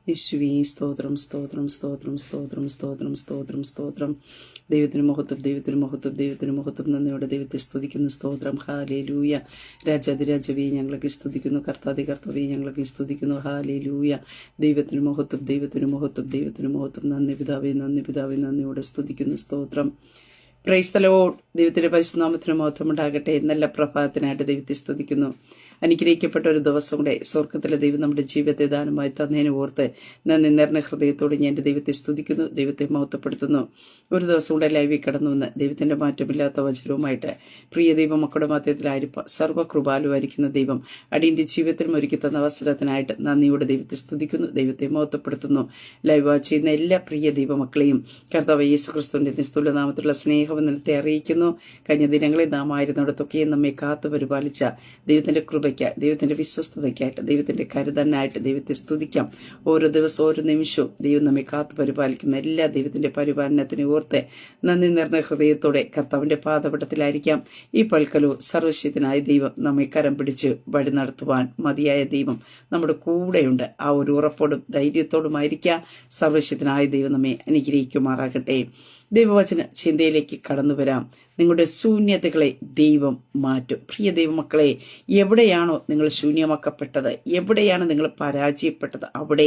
യേശുവേ സ്തോത്രം സ്തോത്രം സ്തോത്രം സ്തോത്രം സ്തോത്രം സ്തോത്രം സ്തോത്രം. ദൈവത്തിന് മഹത്വം, ദൈവത്തിന് മഹത്വം, ദൈവത്തിന് മഹത്വം. നന്ദിയോടെ ദൈവത്തെ സ്തുതിക്കുന്നു. സ്തോത്രം. ഹാലേലൂയ. രാജാതിരാജവേ ഞങ്ങളൊക്കെ സ്തുതിക്കുന്നു. കർത്താതി കർത്താവേ ഞങ്ങളൊക്കെ സ്തുതിക്കുന്നു. ഹാലേലൂയ. ദൈവത്തിന് മഹത്വം, ദൈവത്തിന് മഹത്വം, ദൈവത്തിന് മഹത്വം. നന്ദി പിതാവേ, നന്ദി പിതാവേ, നന്ദിയോടെ സ്തുതിക്കുന്നു. സ്തോത്രം. Praise the Lord. ദൈവത്തിന്റെ പരിശുദ്ധനാമത്തിന് മഹത്വം ഉണ്ടാകട്ടെ. നല്ല പ്രഭാതത്തിനായിട്ട് ദൈവത്തെ സ്തുതിക്കുന്നു. അനുഗ്രഹിക്കപ്പെട്ട ഒരു ദിവസം കൂടെ സ്വർഗത്തിലെ ദൈവം നമ്മുടെ ജീവിതത്തെ ദാനമായി തന്നതിനെ ഓർത്ത് നന്ദി നിറഞ്ഞ ഹൃദയത്തോടെ ഞാൻ എൻ്റെ ദൈവത്തെ സ്തുതിക്കുന്നു, ദൈവത്തെ മഹത്വപ്പെടുത്തുന്നു. ഒരു ദിവസം കൂടെ ലൈവിൽ കടന്നു വന്ന് ദൈവത്തിന്റെ മാറ്റമില്ലാത്ത വചനവുമായിട്ട് പ്രിയ ദൈവം മക്കളുടെ മധ്യത്തിലായിരിക്കും സർവ്വകൃപാലുവായിരിക്കുന്ന ദൈവം അടിയന്റെ ജീവിതത്തിലും ഒരുക്കി തന്ന അവസരത്തിനായിട്ട് നന്ദിയോടെ ദൈവത്തെ സ്തുതിക്കുന്നു, ദൈവത്തെ മഹത്വപ്പെടുത്തുന്നു. ലൈവ് വാച്ച് ചെയ്യുന്ന എല്ലാ പ്രിയ ദൈവമക്കളെയും കർത്താവ് യേശു ക്രിസ്തുവിന്റെ നിസ്തുലനാമത്തിലുള്ള സ്നേഹവന്ദനത്തെ അറിയിക്കുന്നു. കഴിഞ്ഞ ദിനങ്ങളിൽ നാം ആയിരുന്നിടത്തൊക്കെയും നമ്മെ കാത്തു പരിപാലിച്ച ദൈവത്തിന്റെ കൃപയ്ക്ക്, ദൈവത്തിന്റെ വിശ്വസ്തതയ്ക്കായിട്ട്, ദൈവത്തിന്റെ കരുതനായിട്ട് ദൈവത്തെ സ്തുതിക്കാം. ഓരോ ദിവസവും ഓരോ നിമിഷവും ദൈവം നമ്മെ കാത്തു പരിപാലിക്കുന്ന എല്ലാ ദൈവത്തിന്റെ പരിപാലനത്തിനെ ഓർത്ത് നന്ദി നിറഞ്ഞ ഹൃദയത്തോടെ കർത്താവിന്റെ പാദപീഠത്തിലായിരിക്കാം. ഈ പൽക്കലോ സർവശക്തനായ ദൈവം നമ്മെ കരം പിടിച്ച് വഴി നടത്തുവാൻ മതിയായ ദൈവം നമ്മുടെ കൂടെയുണ്ട്. ആ ഒരു ഉറപ്പോടും ധൈര്യത്തോടുമായിരിക്കാം സർവശക്തനായ ദൈവം നമ്മെ അനുഗ്രഹിക്കുമാറാകട്ടെ. ദൈവവചന ചിന്തയിലേക്ക് കടന്നു വരാം. നിങ്ങളുടെ ശൂന്യതകളെ ദൈവം മാറ്റും. പ്രിയ ദൈവമക്കളെ, എവിടെയാണോ നിങ്ങൾ ശൂന്യമാക്കപ്പെട്ടത്, എവിടെയാണ് നിങ്ങൾ പരാജയപ്പെട്ടത്, അവിടെ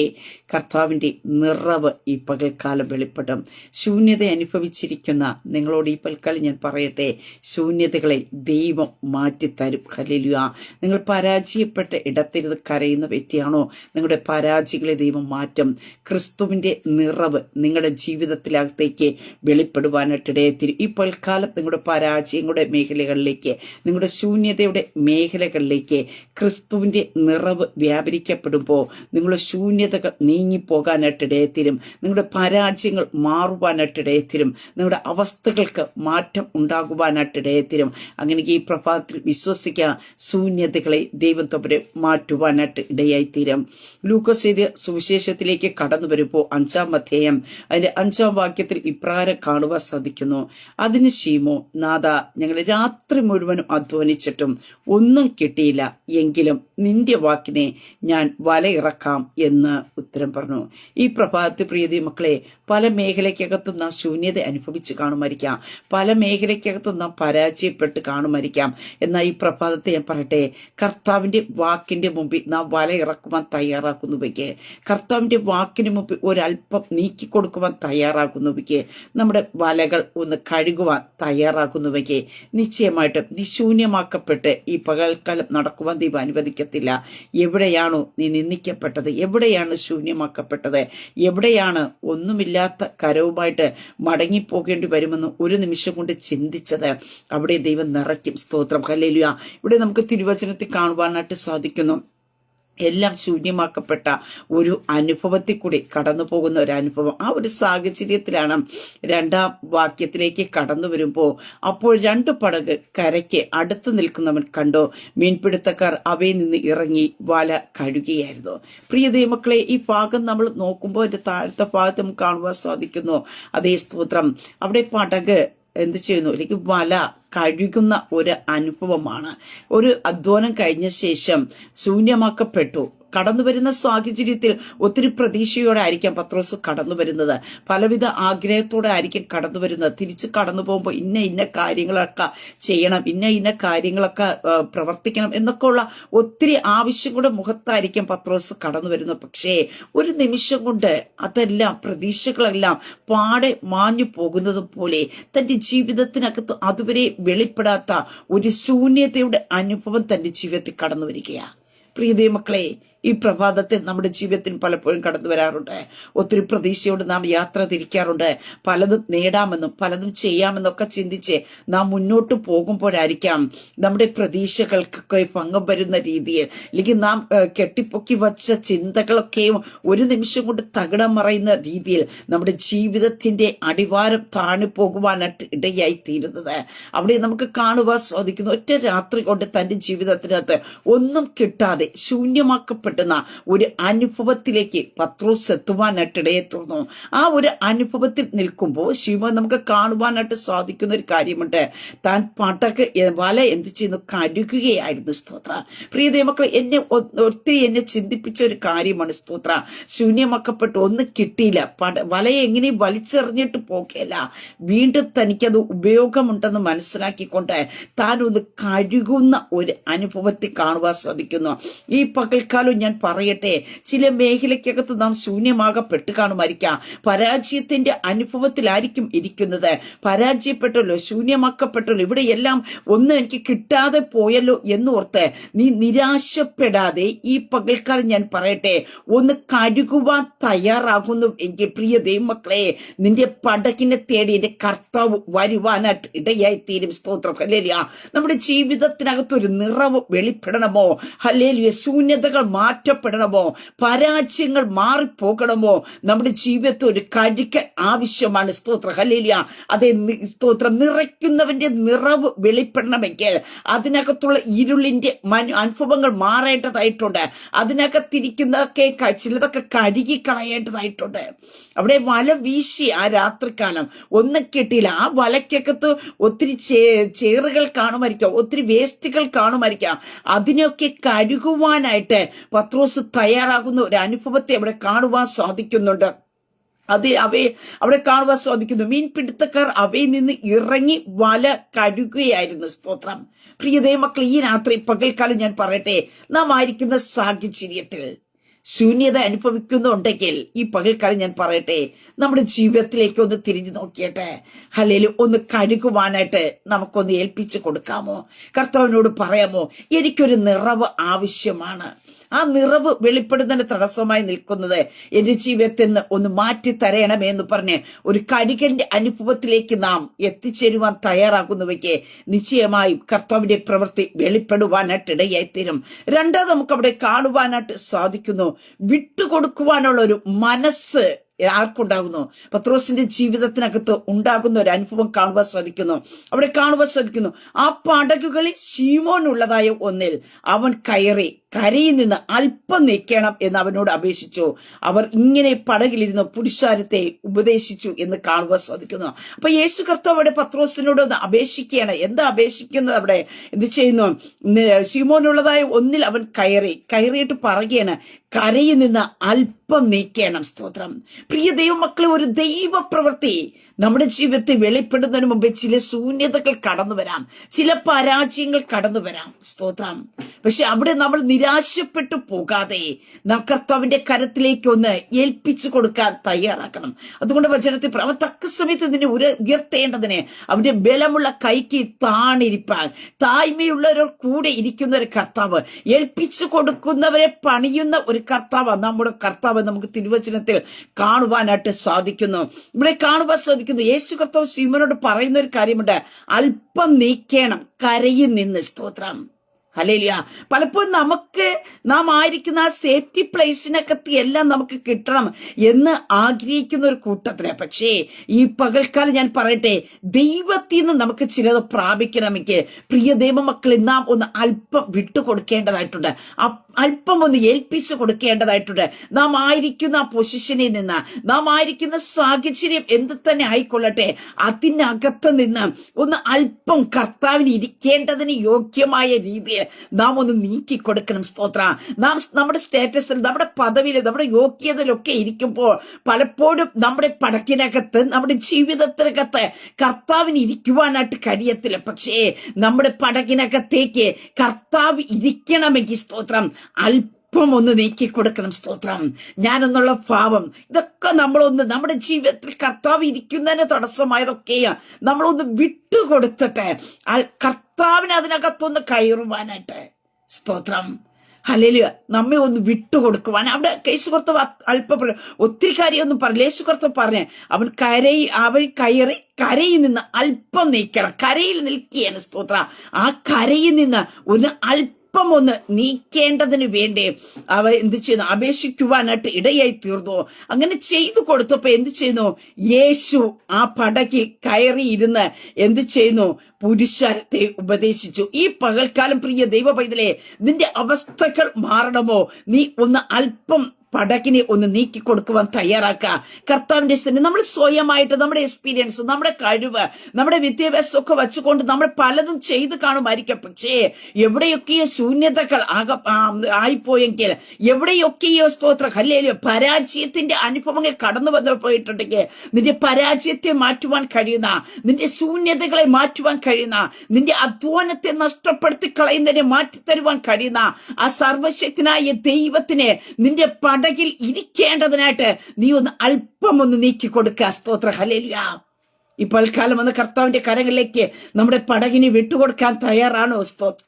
കർത്താവിന്റെ നിറവ് ഈ പകൽക്കാലം വെളിപ്പെടും. ശൂന്യത അനുഭവിച്ചിരിക്കുന്ന നിങ്ങളോട് ഈ പകൽക്കാലം ഞാൻ പറയട്ടെ, ശൂന്യതകളെ ദൈവം മാറ്റിത്തരും. ഹല്ലേലൂയ. നിങ്ങൾ പരാജയപ്പെട്ട ഇടത്തിരുന്ന് കരയുന്ന വ്യക്തിയാണോ, നിങ്ങളുടെ പരാജയങ്ങളെ ദൈവം മാറ്റും. ക്രിസ്തുവിന്റെ നിറവ് നിങ്ങളുടെ ജീവിതത്തിനകത്തേക്ക് വെളിപ്പെടുവാനായിട്ടിടയത്തിരും. ഈ പൽക്കാലം നിങ്ങളുടെ പരാജയങ്ങളുടെ മേഖലകളിലേക്ക്, നിങ്ങളുടെ ശൂന്യതയുടെ മേഖലകളിലേക്ക് ക്രിസ്തുവിന്റെ നിറവ് വ്യാപരിക്കപ്പെടുമ്പോൾ നിങ്ങളുടെ ശൂന്യതകൾ നീങ്ങിപ്പോകാനായിട്ടിടയത്തിരും. നിങ്ങളുടെ പരാജയങ്ങൾ മാറുവാനായിട്ടിടയത്തിരും. നിങ്ങളുടെ അവസ്ഥകൾക്ക് മാറ്റം ഉണ്ടാകുവാനായിട്ടിടയത്തിരും. അങ്ങനെ ഈ പ്രഭാതത്തിൽ വിശ്വസിക്കുക, ശൂന്യതകളെ ദൈവം തമ്പുരാൻ മാറ്റുവാനായിട്ട് ഇടയായിത്തീരും. ലൂക്കോസ് എഴുതിയ സുവിശേഷത്തിലേക്ക് കടന്നു വരുമ്പോൾ 5-ാം അധ്യായം അതിന്റെ 5-ാം വാക്യത്തിൽ ഇപ്രകാരം കാണുവാൻ സാധിക്കുന്നു. അതിന് ശീമോ, നാഥ, ഞങ്ങൾ രാത്രി മുഴുവനും അധ്വാനിച്ചിട്ടും ഒന്നും കിട്ടിയില്ല, എങ്കിലും നിന്റെ വാക്കിനെ ഞാൻ വലയിറക്കാം എന്ന് ഉത്തരം പറഞ്ഞു. ഈ പ്രഭാതത്തിൽ പ്രിയതി മക്കളെ, പല മേഖലയ്ക്കകത്തും നാം ശൂന്യത അനുഭവിച്ച് കാണുമായിരിക്കാം, പല മേഖലയ്ക്കകത്തും നാം പരാജയപ്പെട്ട് കാണുമായിരിക്കാം. എന്നാൽ ഈ പ്രഭാതത്തെ ഞാൻ പറയട്ടെ, കർത്താവിന്റെ വാക്കിന്റെ മുമ്പിൽ നാം വലയിറക്കുവാൻ തയ്യാറാക്കുന്നുവെങ്കിൽ, കർത്താവിന്റെ വാക്കിന് മുമ്പിൽ ഒരല്പം നീക്കിക്കൊടുക്കുവാൻ തയ്യാറാക്കുന്നുവെങ്കിൽ, നമ്മുടെ വലകൾ ഒന്ന് കഴുകുവാൻ തയ്യാറാക്കുന്നുവെങ്കിൽ, നിശ്ചയമായിട്ടും നീ ശൂന്യമാക്കപ്പെട്ട് ഈ പകൽക്കാലം നടക്കുവാൻ ദൈവം അനുവദിക്കത്തില്ല. എവിടെയാണോ നീ നിന്ദിക്കപ്പെട്ടത്, എവിടെയാണ് ശൂന്യമാക്കപ്പെട്ടത്, എവിടെയാണ് ഒന്നുമില്ലാത്ത കരവുമായിട്ട് മടങ്ങിപ്പോകേണ്ടി വരുമെന്ന് ഒരു നിമിഷം കൊണ്ട് ചിന്തിച്ചത്, അവിടെ ദൈവം നിറയ്ക്കും. സ്തോത്രം. ഹല്ലേലൂയ. ഇവിടെ നമുക്ക് തിരുവചനത്തിൽ കാണുവാനായിട്ട് സാധിക്കുന്നു, എല്ലാം ശൂന്യമാക്കപ്പെട്ട ഒരു അനുഭവത്തിൽ കൂടി കടന്നു പോകുന്ന ഒരു അനുഭവം. ആ ഒരു സാഹചര്യത്തിലാണ് 2-ാം വാക്യത്തിലേക്ക് കടന്നു വരുമ്പോൾ, അപ്പോൾ 2 പടക് കരയ്ക്ക് അടുത്ത് നിൽക്കുന്നവൻ കണ്ടോ, മീൻപിടുത്തക്കാർ അവയിൽ നിന്ന് ഇറങ്ങി വല കഴുകുകയായിരുന്നു. പ്രിയ ദൈവമക്കളെ, ഈ ഭാഗം നമ്മൾ നോക്കുമ്പോൾ അതിന്റെ താഴത്തെ ഭാഗത്ത് നമുക്ക് കാണുവാൻ സാധിക്കുന്നു, അതേ സ്തോത്രം, അവിടെ പടക് എന്ത് ചെയ്യുന്നു, അല്ലെങ്കിൽ വല കഴുകുന്ന ഒരു അനുഭവമാണ്. ഒരു അധ്വാനം കഴിഞ്ഞ ശേഷം ശൂന്യമാക്കപ്പെട്ടു കടന്നു വരുന്ന സാഹചര്യത്തിൽ ഒത്തിരി പ്രതീക്ഷയോടെ ആയിരിക്കാം പത്രോസ് കടന്നു വരുന്നത്, പലവിധ ആഗ്രഹത്തോടെ ആയിരിക്കും കടന്നു വരുന്നത്. തിരിച്ച് കടന്നു പോകുമ്പോൾ ഇന്ന കാര്യങ്ങളൊക്കെ ചെയ്യണം, ഇന്ന കാര്യങ്ങളൊക്കെ പ്രവർത്തിക്കണം എന്നൊക്കെ ഉള്ള ഒത്തിരി ആവശ്യങ്ങളുടെ മുഖത്തായിരിക്കും പത്രോസ് കടന്നു വരുന്നത്. പക്ഷേ ഒരു നിമിഷം കൊണ്ട് അതെല്ലാം, പ്രതീക്ഷകളെല്ലാം പാടെ മാഞ്ഞു പോകുന്നത് പോലെ തന്റെ ജീവിതത്തിനകത്ത് അതുവരെ വെളിപ്പെടാത്ത ഒരു ശൂന്യതയുടെ അനുഭവം തന്റെ ജീവിതത്തിൽ കടന്നു വരികയാണ്. പ്രിയ മക്കളെ, ഈ പ്രഭാതത്തിൽ നമ്മുടെ ജീവിതത്തിൽ പലപ്പോഴും കടന്നു വരാറുണ്ട്. ഒത്തിരി പ്രതീക്ഷയോട് നാം യാത്ര തിരിക്കാറുണ്ട്. പലതും നേടാമെന്നും പലതും ചെയ്യാമെന്നൊക്കെ ചിന്തിച്ച് നാം മുന്നോട്ട് പോകുമ്പോഴായിരിക്കാം നമ്മുടെ പ്രതീക്ഷകൾക്കൊക്കെ ഭംഗം വരുന്ന രീതിയിൽ, അല്ലെങ്കിൽ നാം കെട്ടിപ്പൊക്കി വച്ച ചിന്തകളൊക്കെയും ഒരു നിമിഷം കൊണ്ട് തകിടം മറയുന്ന രീതിയിൽ നമ്മുടെ ജീവിതത്തിന്റെ അടിവാരം താണു പോകുവാനായിട്ട് ഇടയായി തീരുന്നത് അവിടെ നമുക്ക് കാണുവാൻ സാധിക്കുന്നു. ഒറ്റ രാത്രി കൊണ്ട് തന്റെ ജീവിതത്തിനകത്ത് ഒന്നും കിട്ടാതെ ശൂന്യമാക്കപ്പെട്ട വെളിപ്പെടുന്ന ഒരു അനുഭവത്തിലേക്ക് പത്രോസ് എത്തുവാനായിട്ട് ഇടയെ തീർന്നു. ആ ഒരു അനുഭവത്തിൽ നിൽക്കുമ്പോൾ ശിവ നമുക്ക് കാണുവാനായിട്ട് സാധിക്കുന്ന ഒരു കാര്യമുണ്ട്. താൻ വല എന്ത് ചെയ്യുന്നു, കഴുകുകയായിരുന്നു. സ്തോത്ര. പ്രിയ ദൈവമക്കളെ, ഒത്തിരി ചിന്തിപ്പിച്ച ഒരു കാര്യമാണ്. സ്തോത്ര. ശൂന്യമാക്കപ്പെട്ടു, ഒന്നും കിട്ടിയില്ല. വലയെ എങ്ങനെയും വലിച്ചെറിഞ്ഞിട്ട് പോകേല, വീണ്ടും തനിക്കത് ഉപയോഗമുണ്ടെന്ന് മനസ്സിലാക്കിക്കൊണ്ട് താൻ ഒന്ന് കഴുകുന്ന ഒരു അനുഭവത്തിൽ കാണുവാൻ സാധിക്കുന്നു. ഈ പകൽക്കാലം ഞാൻ പറയട്ടെ, ചില മേഖലയ്ക്കകത്ത് നാം ശൂന്യമാകപ്പെട്ട് കാണുമായിരിക്കാം. പരാജയത്തിന്റെ അനുഭവത്തിലായിരിക്കും ഇരിക്കുന്നത്. പരാജയപ്പെട്ടല്ലോ, ശൂന്യമാക്കപ്പെട്ടല്ലോ, ഇവിടെയെല്ലാം ഒന്നും എനിക്ക് കിട്ടാതെ പോയല്ലോ എന്നോർത്ത് നീ നിരാശപ്പെടാതെ ഈ പകൽക്കാലം ഞാൻ പറയട്ടെ, ഒന്ന് കഴുകുവാൻ തയ്യാറാകുന്നു എങ്കിൽ പ്രിയ ദൈവമക്കളെ, നിന്റെ പടകിനെ തേടി എന്റെ കർത്താവ് വരുവാനായിട്ട് ഇടയായി തീരും. സ്തോത്രം. ഹല്ലേലൂയ. നമ്മുടെ ജീവിതത്തിനകത്തൊരു നിറവ് വെളിപ്പെടണമോ? ഹല്ലേലൂയ. ശൂന്യതകൾ മാറ്റപ്പെടണമോ? പരാജയങ്ങൾ മാറിപ്പോകണമോ? നമ്മുടെ ജീവിതത്തിൽ ഒരു കഴുകൽ ആവശ്യമാണ്. സ്തോത്രം. ഹല്ലേലൂയ. അതേ സ്തോത്രം. നിറയ്ക്കുന്നവന്റെ നിറവ് വെളിപ്പെടണമെങ്കിൽ അതിനകത്തുള്ള ഇരുളിന്റെ അനുഭവങ്ങൾ മാറേണ്ടതായിട്ടുണ്ട്. അതിനകത്തിരിക്കുന്നതൊക്കെ ചിലതൊക്കെ കഴുകിക്കളയേണ്ടതായിട്ടുണ്ട്. അവിടെ വല വീശി ആ രാത്രികാലം ഒന്നും കിട്ടിയില്ല. ആ വലയ്ക്കകത്ത് ഒത്തിരി ചേറുകൾ കാണുമായിരിക്കാം, ഒത്തിരി വേസ്റ്റുകൾ കാണുമായിരിക്കാം. അതിനൊക്കെ കഴുകുവാനായിട്ട് പത്രോസ് തയ്യാറാകുന്ന ഒരു അനുഭവത്തെ അവിടെ കാണുവാൻ സാധിക്കുന്നുണ്ട്. അവിടെ കാണുവാൻ സാധിക്കുന്നു. മീൻപിടുത്തക്കാർ അവയിൽ നിന്ന് ഇറങ്ങി വല കഴുകുകയായിരുന്നു. സ്തോത്രം. പ്രിയ ദൈവമക്കളെ, ഈ രാത്രി പകൽക്കാലം ഞാൻ പറയട്ടെ, നാം ആയിരിക്കുന്ന സാഹചര്യത്തിൽ ശൂന്യത അനുഭവിക്കുന്നുണ്ടെങ്കിൽ ഈ പകൽക്കാലം ഞാൻ പറയട്ടെ, നമ്മുടെ ജീവിതത്തിലേക്ക് ഒന്ന് തിരിഞ്ഞു നോക്കിയട്ടെ. ഹല്ലേലൂയ. ഒന്ന് കഴുകുവാനായിട്ട് നമുക്കൊന്ന് ഏൽപ്പിച്ചു കൊടുക്കാമോ? കർത്താവിനോട് പറയാമോ, എനിക്കൊരു നിറവ് ആവശ്യമാണ്. ആ നിറവ് വെളിപ്പെടുന്നതിന് തടസ്സമായി നിൽക്കുന്നത് എന്റെ ജീവിതത്തിൽ നിന്ന് ഒന്ന് മാറ്റി തരയണമെന്ന് പറഞ്ഞ് ഒരു കഴുകന്റെ അനുഭവത്തിലേക്ക് നാം എത്തിച്ചേരുവാൻ തയ്യാറാകുന്നവയ്ക്ക് നിശ്ചയമായും കർത്താവിന്റെ പ്രവൃത്തി വെളിപ്പെടുവാനായിട്ട് ഇടയായിത്തീരും. രണ്ടാമത് നമുക്ക് അവിടെ കാണുവാനായിട്ട് സാധിക്കുന്നു, വിട്ടുകൊടുക്കുവാനുള്ള ഒരു മനസ്സ് ആർക്കുണ്ടാകുന്നു? പത്രോസിന്റെ ജീവിതത്തിനകത്ത് ഉണ്ടാകുന്ന ഒരു അനുഭവം കാണുവാൻ സാധിക്കുന്നു. അവിടെ കാണുവാൻ സാധിക്കുന്നു, ആ പടകുകളിൽ ശീമോനുള്ളതായ ഒന്നിൽ അവൻ കയറി കരയിൽ നിന്ന് അല്പം നീക്കണം എന്ന് അവനോട് അപേക്ഷിച്ചു. അവർ ഇങ്ങനെ പടകിലിരുന്ന് പുരുഷാരത്തെ ഉപദേശിച്ചു എന്ന് കാണുവാൻ സാധിക്കുന്നു. അപ്പൊ യേശു കർത്താവ് അവിടെ പത്രോസിനോട് ഒന്ന് അപേക്ഷിക്കുകയാണ്. എന്താ അപേക്ഷിക്കുന്നത്? അവിടെ എന്ത് ചെയ്യുന്നു? ശീമോനുള്ളതായ ഒന്നിൽ അവൻ കയറിയിട്ട് പറയുകയാണ്, കരയിൽ നിന്ന് അല്പം നീക്കണം. സ്തോത്രം. പ്രിയ ദൈവമക്കളെ, ഒരു ദൈവ പ്രവൃത്തി നമ്മുടെ ജീവിതത്തിൽ വെളിപ്പെടുന്നതിന് മുമ്പേ ചില ശൂന്യതകൾ കടന്നു വരാം, ചില പരാജയങ്ങൾ കടന്നു വരാം. സ്തോത്രം. പക്ഷെ അവിടെ നമ്മൾ നിരാശപ്പെട്ടു പോകാതെ നാം കർത്താവിന്റെ കരത്തിലേക്ക് ഒന്ന് ഏൽപ്പിച്ചു കൊടുക്കാൻ തയ്യാറാക്കണം. അതുകൊണ്ട് വചനത്തിൽ അവൻ തക്ക സമയത്ത് ഇതിനെ ഉയർത്തേണ്ടതിന് അവന്റെ ബലമുള്ള കൈക്ക് താണിരിപ്പാൻ താഴ്മയുള്ളവരോട് കൂടെ ഇരിക്കുന്ന ഒരു കർത്താവ്, ഏൽപ്പിച്ചു കൊടുക്കുന്നവരെ പണിയുന്ന ഒരു കർത്താവ് നമ്മുടെ കർത്താവ് നമുക്ക് തിരുവചനത്തിൽ കാണുവാനായിട്ട് സാധിക്കുന്നു. ഇവിടെ കാണുവാൻ സാധിക്കുന്നു, യേശു കർത്താവ് ശീമോനോട് പറയുന്ന ഒരു കാര്യമുണ്ട്, അല്പം നീക്കണം കരയിൽ നിന്ന്. സ്തോത്രം. ഹല്ലേലൂയ. പലപ്പോഴും നാം ആയിരിക്കുന്ന ആ സേഫ്റ്റി പ്ലേസിനകത്ത് എല്ലാം നമുക്ക് കിട്ടണം എന്ന് ആഗ്രഹിക്കുന്ന ഒരു കൂട്ടത്തിന്, പക്ഷേ ഈ പകൽക്കാലം ഞാൻ പറയട്ടെ, ദൈവത്തിൽ നിന്ന് നമുക്ക് ചിലത് പ്രാപിക്കണമെങ്കിൽ പ്രിയ ദൈവമക്കളെ നാം ഒന്ന് അല്പം വിട്ടുകൊടുക്കേണ്ടതായിട്ടുണ്ട്, അല്പം ഒന്ന് ഏൽപ്പിച്ചു കൊടുക്കേണ്ടതായിട്ടുണ്ട്. നാം ആയിരിക്കുന്ന ആ പൊസിഷനിൽ നിന്ന്, നാം ആയിരിക്കുന്ന സാഹചര്യം എന്ത് തന്നെ ആയിക്കൊള്ളട്ടെ, അതിനകത്ത് നിന്ന് ഒന്ന് അല്പം കർത്താവിന് ഇരിക്കേണ്ടതിന് യോഗ്യമായ രീതിയിൽ നാം ഒന്ന് നീക്കിക്കൊടുക്കണം. സ്തോത്ര. നാം നമ്മുടെ സ്റ്റേറ്റസിൽ, നമ്മുടെ പദവിയിൽ, നമ്മുടെ യോഗ്യതയിലൊക്കെ ഇരിക്കുമ്പോൾ പലപ്പോഴും നമ്മുടെ പടക്കിനകത്ത്, നമ്മുടെ ജീവിതത്തിനകത്ത് കർത്താവിന് ഇരിക്കുവാനായിട്ട് കഴിയത്തില്ല. പക്ഷേ നമ്മുടെ പടകിനകത്തേക്ക് കർത്താവ് ഇരിക്കണമെങ്കിൽ സ്തോത്രം അല്പം ഒന്ന് നീക്കിക്കൊടുക്കണം. സ്തോത്രം. ഞാനെന്നുള്ള ഭാവം, ഇതൊക്കെ നമ്മളൊന്ന് നമ്മുടെ ജീവിതത്തിൽ കർത്താവ് ഇരിക്കുന്നതിന് തടസ്സമായതൊക്കെയാ നമ്മളൊന്ന് വിട്ടുകൊടുത്തിട്ട് കർത്താവിന് അതിനകത്തൊന്ന് കയറുവാനായിട്ട്. സ്തോത്രം. ഹല്ലേലൂയ. നമ്മെ ഒന്ന് വിട്ടുകൊടുക്കുവാൻ അവിടെ യേശു കർത്താവ് അല്പം ഒത്തിരി കാര്യമൊന്നും പറഞ്ഞില്ല. യേശു കർത്താവ് പറഞ്ഞ് അവൻ കയറി കരയിൽ നിന്ന് അല്പം നീക്കണം. കരയിൽ നിൽക്കുകയാണ്. സ്തോത്ര. ആ കരയിൽ നിന്ന് ഒന്ന് അല്പം അല്പം ഒന്ന് നീക്കേണ്ടതിന് വേണ്ടി അവ എന്ത് ചെയ്യുന്നു, അപേക്ഷിക്കുവാനായിട്ട് ഇടയായി തീർന്നു. അങ്ങനെ ചെയ്തു കൊടുത്തപ്പോ എന്ത് ചെയ്യുന്നു, യേശു ആ പടകിൽ കയറിയിരുന്ന് എന്ത് ചെയ്യുന്നു, പുരുഷാരത്തെ ഉപദേശിച്ചു. ഈ പകൽക്കാലം പ്രിയ ദൈവ പൈതലേ, നിന്റെ അവസ്ഥകൾ മാറണമോ? നീ ഒന്ന് അല്പം പടകിനെ ഒന്ന് നീക്കി കൊടുക്കുവാൻ തയ്യാറാക്കുക. കർത്താവിന്റെ സ്ഥിതി നമ്മൾ സ്വയമായിട്ട് നമ്മുടെ എക്സ്പീരിയൻസ്, നമ്മുടെ കഴിവ്, നമ്മുടെ വിദ്യാഭ്യാസം ഒക്കെ വെച്ചുകൊണ്ട് നമ്മൾ പലതും ചെയ്ത് കാണുമായിരിക്കാം. പക്ഷേ എവിടെയൊക്കെയോ ശൂന്യതകൾ ആയിപ്പോയെങ്കിൽ, എവിടെയൊക്കെയോ സ്തോത്ര ഹല്ലേലൂയ പരാജയത്തിന്റെ അനുഭവങ്ങൾ കടന്നു വന്നു പോയിട്ടുണ്ടെങ്കിൽ, നിന്റെ പരാജയത്തെ മാറ്റുവാൻ കഴിയുന്ന, നിന്റെ ശൂന്യതകളെ മാറ്റുവാൻ കഴിയുന്ന, നിന്റെ അധ്വാനത്തെ നഷ്ടപ്പെടുത്തി കളയുന്നതിനെ മാറ്റിത്തരുവാൻ കഴിയുന്ന ആ സർവശക്തനായ ദൈവത്തിന് നിന്റെ പടകിൽ ഇരിക്കേണ്ടതിനായിട്ട് നീ ഒന്ന് അല്പം ഒന്ന് നീക്കി കൊടുക്കുക. സ്തോത്ര ഹല്ലേലൂയ. ഇപ്പോൾ കാലം വന്ന് കർത്താവിന്റെ കരങ്ങളിലേക്ക് നമ്മുടെ പടകിനെ വിട്ടുകൊടുക്കാൻ തയ്യാറാണോ? സ്തോത്ര,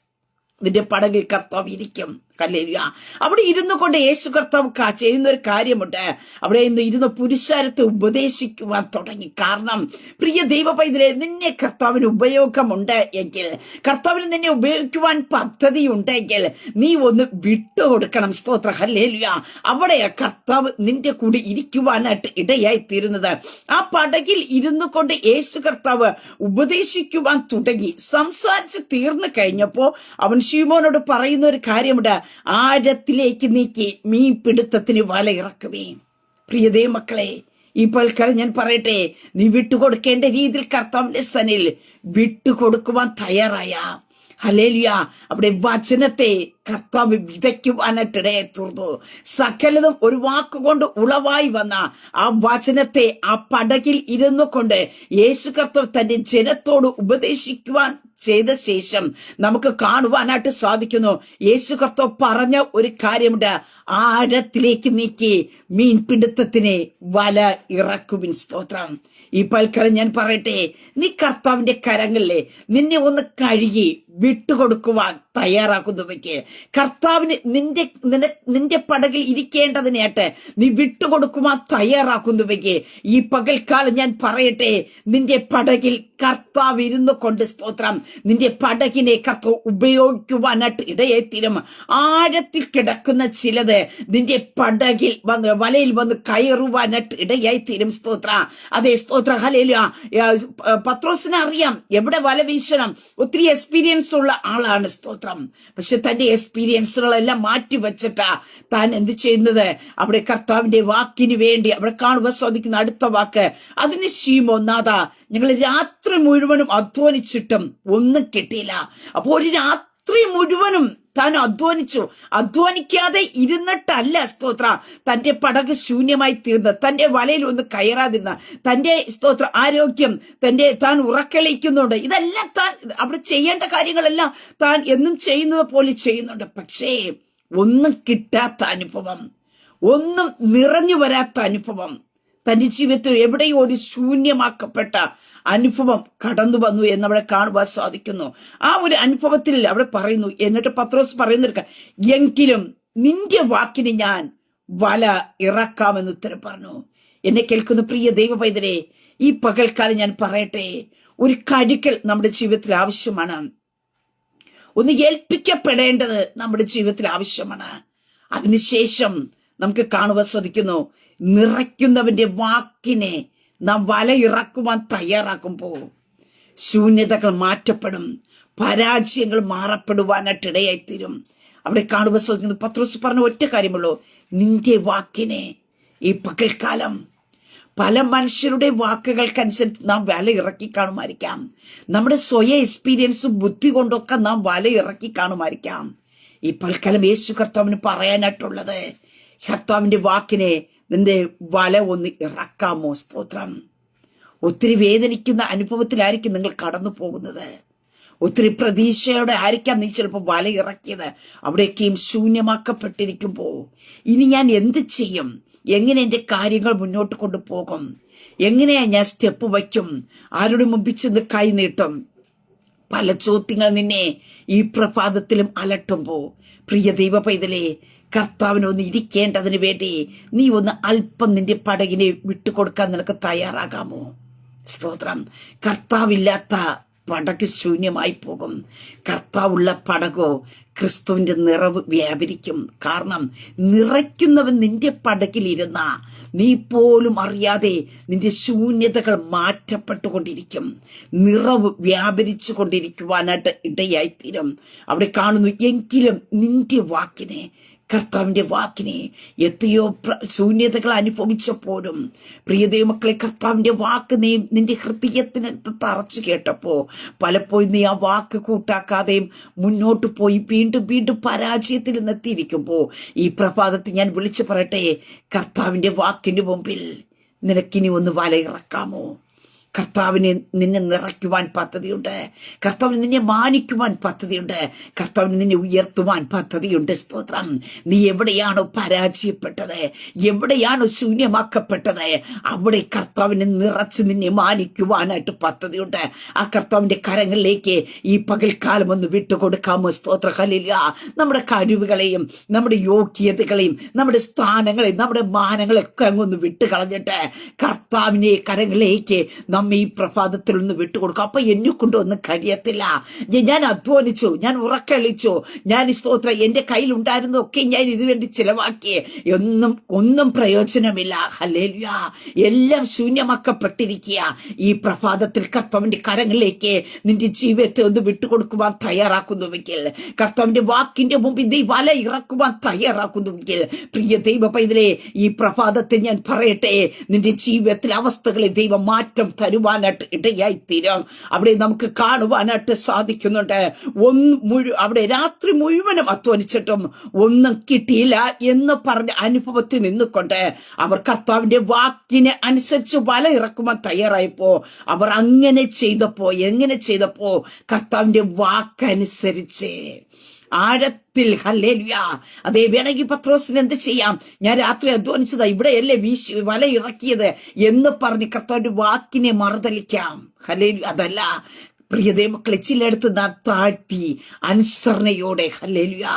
നിന്റെ പടകിൽ കർത്താവ് ഇരിക്കും. ഹല്ലേലൂയ. അവിടെ ഇരുന്നു കൊണ്ട് യേശു കർത്താവ് ചെയ്യുന്ന ഒരു കാര്യമുണ്ട്. അവിടെ ഇരുന്ന് പുരുഷാരത്തെ ഉപദേശിക്കുവാൻ തുടങ്ങി. കാരണം പ്രിയ ദൈവ പൈതലേ, നിന്നെ കർത്താവിന് ഉപയോഗമുണ്ട് എങ്കിൽ, കർത്താവിന് നിന്നെ ഉപയോഗിക്കുവാൻ പദ്ധതി ഉണ്ടെങ്കിൽ നീ ഒന്ന് വിട്ടുകൊടുക്കണം. സ്തോത്ര ഹല്ലേലൂയ. അവിടെ കർത്താവ് നിന്റെ കൂടി ഇരിക്കുവാനായിട്ട് ഇടയായി തീരുന്നത്. ആ പടകിൽ ഇരുന്നു കൊണ്ട് യേശു കർത്താവ് ഉപദേശിക്കുവാൻ തുടങ്ങി. സംസാരിച്ച് തീർന്നു കഴിഞ്ഞപ്പോ അവൻ ശീമോനോട് പറയുന്ന ഒരു കാര്യമുണ്ട്, ആഴത്തിലേക്ക് നീക്കി മീൻ പിടുത്തത്തിന് വല ഇറക്കുവേ. പ്രിയതേ മക്കളെ, ഈ പൽക്കാലം ഞാൻ പറയട്ടെ, നീ വിട്ടുകൊടുക്കേണ്ട രീതിയിൽ കർത്താവിന്റെ സന്നിധിയിൽ വിട്ടുകൊടുക്കുവാൻ തയ്യാറായ, ഹല്ലേലൂയ, അവിടെ വചനത്തെ കർത്താവ് വിതയ്ക്കുവാനായിട്ടിടയെ തീർന്നു. സകലതും ഒരു വാക്കുകൊണ്ട് ഉളവായി വന്ന ആ വചനത്തെ ആ പടകിൽ ഇരുന്നു കൊണ്ട് യേശു കർത്താവ് തന്റെ ജനത്തോട് ഉപദേശിക്കുവാൻ ചെയ്ത ശേഷം നമുക്ക് കാണുവാനായിട്ട് സാധിക്കുന്നു. യേശു കർത്താവ് പറഞ്ഞ ഒരു കാര്യമുണ്ട്, ആഴത്തിലേക്ക് നീക്കി മീൻപിടുത്തത്തിന് വല ഇറക്കുവിൻ. സ്തോത്രം. ഈ പൽക്കാലം ഞാൻ പറയട്ടെ, നീ കർത്താവിന്റെ കരങ്ങളിലെ നിന്നെ ഒന്ന് കഴുകി വിട്ടുകൊടുക്കുവാൻ തയ്യാറാക്കുന്നവയ്ക്ക്, കർത്താവിന് നിന്റെ പടകിൽ ഇരിക്കേണ്ടതിനായിട്ട് നീ വിട്ടുകൊടുക്കുവാൻ തയ്യാറാക്കുന്നവയ്ക്ക്, ഈ പകൽക്കാലം ഞാൻ പറയട്ടെ, നിന്റെ പടകിൽ കർത്താവ് ഇരുന്നു കൊണ്ട്, സ്തോത്രം, നിന്റെ പടകിനെ കർത്താവ് ഉപയോഗിക്കുവാനായിട്ട് ഇടയെത്തിരും. ആഴത്തിൽ കിടക്കുന്ന ചിലത് നിന്റെ പടകിൽ വന്ന് വലയിൽ വന്ന് കയറുവാനായിട്ട് ഇടയായി തീരും. സ്തോത്ര. അതേ സ്തോത്ര ഹല്ലേലൂയ. പത്രോസിനെ അറിയാം എവിടെ വല വീശണം. ഒത്തിരി എക്സ്പീരിയൻസ് ഉള്ള ആളാണ്. സ്തോത്രം. പക്ഷെ തന്റെ എക്സ്പീരിയൻസുകളെല്ലാം മാറ്റി വെച്ചിട്ടാ താൻ എന്ത് ചെയ്യുന്നത്, അവിടെ കർത്താവിന്റെ വാക്കിന് വേണ്ടി അവിടെ കാണുവാൻ സാധിക്കുന്ന അടുത്ത വാക്ക്, അതിന് ശീമോൻ, നാഥാ, ഞങ്ങൾ രാത്രി മുഴുവനും അധ്വാനിച്ചിട്ടും ഒന്നും കിട്ടിയില്ല. അപ്പൊ ഒരു രാത്രി മുഴുവനും താൻ അധ്വാനിക്കാതെ ഇരുന്നിട്ടല്ല, സ്തോത്ര, തന്റെ പടക് ശൂന്യമായി തീർന്ന്, തന്റെ വലയിൽ ഒന്ന് കയറാതിരുന്ന, തന്റെ സ്തോത്ര ആരോഗ്യം, താൻ ഉറക്കളിക്കുന്നുണ്ട്. ഇതെല്ലാം താൻ അവിടെ ചെയ്യേണ്ട കാര്യങ്ങളെല്ലാം താൻ എന്നും ചെയ്യുന്നത് പോലെ ചെയ്യുന്നുണ്ട്. പക്ഷേ ഒന്നും കിട്ടാത്ത അനുഭവം, ഒന്നും നിറഞ്ഞു വരാത്ത അനുഭവം, തന്റെ ജീവിതത്തിൽ എവിടെയോ ഒരു ശൂന്യമാക്കപ്പെട്ട അനുഭവം കടന്നു വന്നു എന്നവിടെ കാണുവാൻ സാധിക്കുന്നു. ആ ഒരു അനുഭവത്തിൽ അവിടെ പറയുന്നു, എന്നിട്ട് പത്രോസ് പറയുന്ന, എങ്കിലും നിന്റെ വാക്കിന് ഞാൻ വല ഇറക്കാമെന്ന് ഉത്തരം പറഞ്ഞു. എന്നെ കേൾക്കുന്ന പ്രിയ ദൈവ പൈതലേ, ഈ പകൽക്കാലം ഞാൻ പറയട്ടെ, ഒരു കഴുകൽ നമ്മുടെ ജീവിതത്തിൽ ആവശ്യമാണ്. ഒന്ന് ഏൽപ്പിക്കപ്പെടേണ്ടത് നമ്മുടെ ജീവിതത്തിൽ ആവശ്യമാണ്. അതിനുശേഷം നമുക്ക് കാണുവാൻ സാധിക്കുന്നു, നിറയ്ക്കുന്നവന്റെ വാക്കിനെ നാം വല ഇറക്കുവാൻ തയ്യാറാക്കുമ്പോൾ ശൂന്യതകൾ മാറ്റപ്പെടും, പരാജയങ്ങൾ മാറപ്പെടുവാനായിട്ട് ഇടയായിത്തീരും. അവിടെ കാണുവാൻ സാധിക്കുന്നു, പത്രോസ് പറഞ്ഞ ഒറ്റ കാര്യമുള്ളൂ, നിന്റെ വാക്കിനെ. ഈ പകൽക്കാലം പല മനുഷ്യരുടെ വാക്കുകൾക്കനുസരിച്ച് നാം വല ഇറക്കി കാണുമായിരിക്കാം. നമ്മുടെ സ്വയം എക്സ്പീരിയൻസും ബുദ്ധി കൊണ്ടൊക്കെ നാം വല ഇറക്കി കാണുമായിരിക്കാം. ഈ പൽക്കാലം യേശു കർത്താവിന് പറയാനായിട്ടുള്ളത്, കർത്താവിന്റെ വാക്കിനെ നിന്റെ വല ഒന്ന് ഇറക്കാമോ? സ്തോത്രം. ഒത്തിരി വേദനിക്കുന്ന അനുഭവത്തിലായിരിക്കും നിങ്ങൾ കടന്നു പോകുന്നത്. ഒത്തിരി പ്രതീക്ഷയോടെ ആയിരിക്കാം നീ ചിലപ്പോൾ വല ഇറക്കിയത്. അവിടേക്കും ശൂന്യമാക്കപ്പെട്ടിരിക്കുമ്പോ ഇനി ഞാൻ എന്ത് ചെയ്യും? എങ്ങനെ എന്റെ കാര്യങ്ങൾ മുന്നോട്ട് കൊണ്ടുപോകും? എങ്ങനെയാ ഞാൻ സ്റ്റെപ്പ് വയ്ക്കും? ആരുടെ മുമ്പിൽ ചെന്ന് കൈ നീട്ടും? പല ചോദ്യങ്ങൾ നിന്നെ ഈ പ്രഭാതത്തിലും അലട്ടുമ്പോ, പ്രിയ ദൈവ പൈതലേ, കർത്താവിനൊന്ന് ഇരിക്കേണ്ടതിന് വേണ്ടി നീ ഒന്ന് അല്പം നിന്റെ പടകിനെ വിട്ടുകൊടുക്കാൻ നിനക്ക് തയ്യാറാകാമോ? സ്തോത്രം. കർത്താവില്ലാത്ത പടക് ശൂന്യമായി പോകും. കർത്താവുള്ള പടകോ ക്രിസ്തുവിന്റെ നിറവ് വ്യാപരിക്കും. കാരണം നിറയ്ക്കുന്നവൻ നിന്റെ പടകിലിരുന്ന നീ പോലും അറിയാതെ നിന്റെ ശൂന്യതകൾ മാറ്റപ്പെട്ടുകൊണ്ടിരിക്കും. നിറവ് വ്യാപരിച്ചു കൊണ്ടിരിക്കുവാനായിട്ട് ഇടയായിത്തീരും. അവിടെ കാണുന്നു, എങ്കിലും നിന്റെ വാക്കിനെ, കർത്താവിന്റെ വാക്കിനെ എത്രയോ ശൂന്യതകൾ അനുഭവിച്ചപ്പോഴും പ്രിയ ദൈവമക്കളെ, കർത്താവിന്റെ വാക്ക് നീ നിന്റെ ഹൃദയത്തിനകത്ത് തറച്ചു കേട്ടപ്പോ പലപ്പോഴും നീ ആ വാക്ക് കൂട്ടാക്കാതെയും മുന്നോട്ട് പോയി വീണ്ടും വീണ്ടും പരാജയത്തിൽ നിന്നെത്തിയിരിക്കുമ്പോ ഈ പ്രഭാതത്തിൽ ഞാൻ വിളിച്ചു പറയട്ടെ, കർത്താവിന്റെ വാക്കിന്റെ മുമ്പിൽ നിനക്കിനി ഒന്ന് വലയിറക്കാമോ? കർത്താവിനെ നിന്നെ നിറയ്ക്കുവാൻ പദ്ധതിയുണ്ട്. കർത്താവിന് നിന്നെ മാനിക്കുവാൻ പദ്ധതിയുണ്ട്. കർത്താവിന് നിന്നെ ഉയർത്തുവാൻ പദ്ധതിയുണ്ട്. സ്തോത്രം. നീ എവിടെയാണോ പരാജയപ്പെട്ടത്, എവിടെയാണോ ശൂന്യമാക്കപ്പെട്ടത്, അവിടെ കർത്താവിനെ നിറച്ച് നിന്നെ മാനിക്കുവാനായിട്ട് പദ്ധതിയുണ്ട്. ആ കർത്താവിന്റെ കരങ്ങളിലേക്ക് ഈ പകൽക്കാലം ഒന്ന് വിട്ടുകൊടുക്കാമോ? സ്തോത്ര. ഹല്ലേലൂയ. നമ്മുടെ കഴിവുകളെയും നമ്മുടെ യോഗ്യതകളെയും നമ്മുടെ സ്ഥാനങ്ങളെയും നമ്മുടെ മാനങ്ങളെയൊക്കെ അങ്ങൊന്ന് വിട്ടുകളഞ്ഞിട്ട് കർത്താവിനെ കരങ്ങളിലേക്ക് നമ്മെ ഈ പ്രഭാതത്തിൽ ഒന്ന് വിട്ടുകൊടുക്കും. അപ്പൊ എന്നെ കൊണ്ടൊന്നും കഴിയത്തില്ല. ഞാൻ അധ്വാനിച്ചു, ഞാൻ ഉറക്കളിച്ചു, ഞാൻ സ്തോത്രം എന്റെ കയ്യിലുണ്ടായിരുന്നതൊക്കെ ഞാൻ ഇതിനുവേണ്ടി ചിലവാക്കി, ഒന്നും പ്രയോജനമില്ല. ഹല്ലേലൂയ. എല്ലാം ശൂന്യമാക്കപ്പെട്ടിരിക്കുക. ഈ പ്രഭാതത്തിൽ കർത്താവിന്റെ കരങ്ങളിലേക്ക് നിന്റെ ജീവിതത്തെ ഒന്ന് വിട്ടുകൊടുക്കുവാൻ തയ്യാറാക്കുന്നുവെങ്കിൽ, കർത്താവിന്റെ വാക്കിന്റെ മുമ്പിൽ നീ വല ഇറക്കുവാൻ തയ്യാറാക്കുന്നുവെങ്കിൽ, പ്രിയ ദൈവ പൈതലേ, ഈ പ്രഭാതത്തിൽ ഞാൻ പറയട്ടെ, നിന്റെ ജീവിതത്തിലെ അവസ്ഥകളെ ദൈവം മാറ്റം തരുവാനായിട്ട് ഇടയായിത്തീരും. അവിടെ നമുക്ക് കാണുവാനായിട്ട് സാധിക്കുന്നുണ്ട്. അവിടെ രാത്രി മുഴുവനും അധ്വാനിച്ചിട്ടും ഒന്നും കിട്ടിയില്ല എന്ന് പറഞ്ഞ അനുഭവത്തിൽ നിന്നുകൊണ്ട് അവർ കർത്താവിന്റെ വാക്കിനെ അനുസരിച്ച് വല ഇറക്കുവാൻ തയ്യാറായപ്പോ അവർ അങ്ങനെ എങ്ങനെ ചെയ്തപ്പോ കർത്താവിന്റെ വാക്കനുസരിച്ച് ആഴത്തിൽ. ഹല്ലേലൂയ. അതേ, വേണമെങ്കിൽ പത്രോസിന് എന്ത് ചെയ്യാം? ഞാൻ രാത്രി അധ്വാനിച്ചതാ, ഇവിടെയല്ലേ വല ഇറക്കിയത് എന്ന് പറഞ്ഞ് കർത്താവിന്റെ വാക്കിനെ മറുതലിക്കാം. ഹല്ലേലൂയ. അതല്ല പ്രിയതേ മക്കളെ, ചിലയിടത്ത് നാം താഴ്ത്തി അനുസരണയോടെ ഹല്ലേലൂയ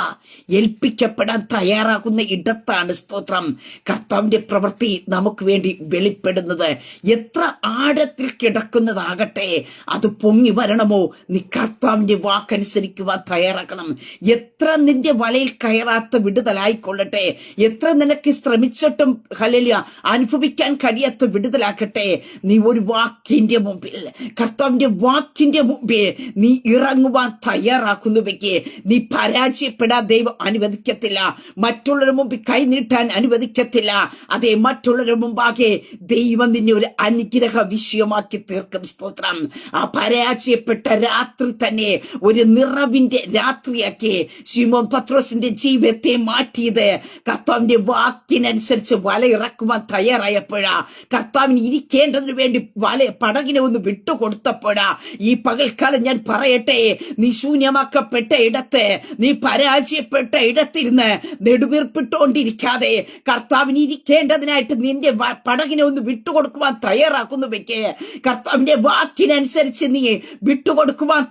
ഏൽപ്പിക്കപ്പെടാൻ തയ്യാറാകുന്ന ഇടത്താണ് സ്തോത്രം കർത്താവിന്റെ പ്രവൃത്തി നമുക്ക് വേണ്ടി വെളിപ്പെടുന്നത്. എത്ര ആഴത്തിൽ കിടക്കുന്നതാകട്ടെ, അത് പൊങ്ങി വരണമോ നീ കർത്താവിന്റെ വാക്കനുസരിക്കുവാൻ തയ്യാറാക്കണം. എത്ര നിന്റെ വലയിൽ കയറാത്ത വിടുതലായിക്കൊള്ളട്ടെ, എത്ര നിനക്ക് ശ്രമിച്ചിട്ടും ഹല്ലേലൂയ അനുഭവിക്കാൻ കഴിയാത്ത വിടുതലാക്കട്ടെ, നീ ഒരു വാക്കിന്റെ മുമ്പിൽ, കർത്താവിന്റെ വാക്കിന്റെ മുമ്പേ നീ ഇറങ്ങുവാൻ തയ്യാറാക്കുന്നുവെങ്കിൽ നീ പരാജയപ്പെടാൻ ദൈവം അനുവദിക്കത്തില്ല. മറ്റുള്ളവരുടെ മുമ്പിൽ കൈനീട്ടാൻ അനുവദിക്കത്തില്ല. അതേ, മറ്റുള്ളവരുടെ മുമ്പാകെ ദൈവം നിന്നെ ഒരു അനുഗ്രഹ വിഷയമാക്കി തീർക്കും. സ്തോത്രം. ആ പരാജയപ്പെട്ട രാത്രി തന്നെ ഒരു നിറവിന്റെ രാത്രിയാക്കി ശിമോൻ പത്രോസിന്റെ ജീവിതത്തെ മാറ്റിയത് കർത്താവിന്റെ വാക്കിനനുസരിച്ച് വല ഇറക്കുവാൻ തയ്യാറായപ്പോഴാ, കർത്താവിന് ഇരിക്കേണ്ടതിനു വേണ്ടി പടകിനെ ഒന്ന് വിട്ടുകൊടുത്തപ്പോഴാ, ഈ പകൽക്കാലം ഞാൻ പറയട്ടെ, നീ ശൂന്യമാക്കപ്പെട്ട ഇടത്ത്, നീ പരാജയപ്പെട്ട ഇടത്തിരുന്ന് നെടുവീർപ്പിട്ടുകൊണ്ടിരിക്കാതെ കർത്താവിന് ഇരിക്കേണ്ടതിനായിട്ട് നിന്റെ പടകിനെ ഒന്ന് വിട്ടുകൊടുക്കുവാൻ തയ്യാറാക്കുന്നുവെക്ക്. കർത്താവിന്റെ വാക്കിനനുസരിച്ച് നീ വിട്ടുകൊടുക്കുവാൻ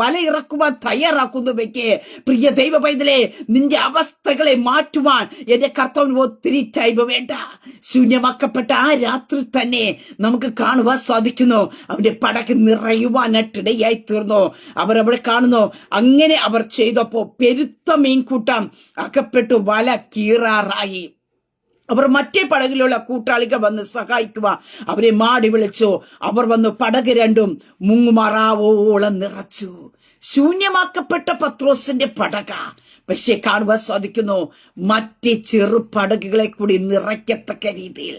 വല ഇറക്കുവാൻ തയ്യാറാക്കുന്നുവെക്ക്. പ്രിയ ദൈവ പൈതലേ, നിന്റെ അവസ്ഥകളെ മാറ്റുവാൻ എന്റെ കർത്താവിന് ഒത്തിരി ടൈം വേണ്ട. ശൂന്യമാക്കപ്പെട്ട ആ രാത്രി തന്നെ നമുക്ക് കാണുവാൻ സാധിക്കുന്നു അവന്റെ പടക് നിറയുവാനായിട്ടിടയായി തീർന്നു. അവരവിടെ കാണുന്നു. അങ്ങനെ അവർ ചെയ്തപ്പോ പെരുത്ത മീൻകൂട്ടം അകപ്പെട്ടു വല കീറാറായി. അവർ മറ്റേ പടകിലുള്ള കൂട്ടാളികൾ വന്ന് സഹായിക്കുക അവരെ മാടി വിളിച്ചു. അവർ വന്ന് പടക് രണ്ടും മുങ്ങുമാറാവോളം നിറച്ചു. ശൂന്യമാക്കപ്പെട്ട പത്രോസിന്റെ പടക പക്ഷെ കാണുവാൻ സാധിക്കുന്നു മറ്റേ ചെറു പടകുകളെ കൂടി നിറയ്ക്കത്തക്ക രീതിയിൽ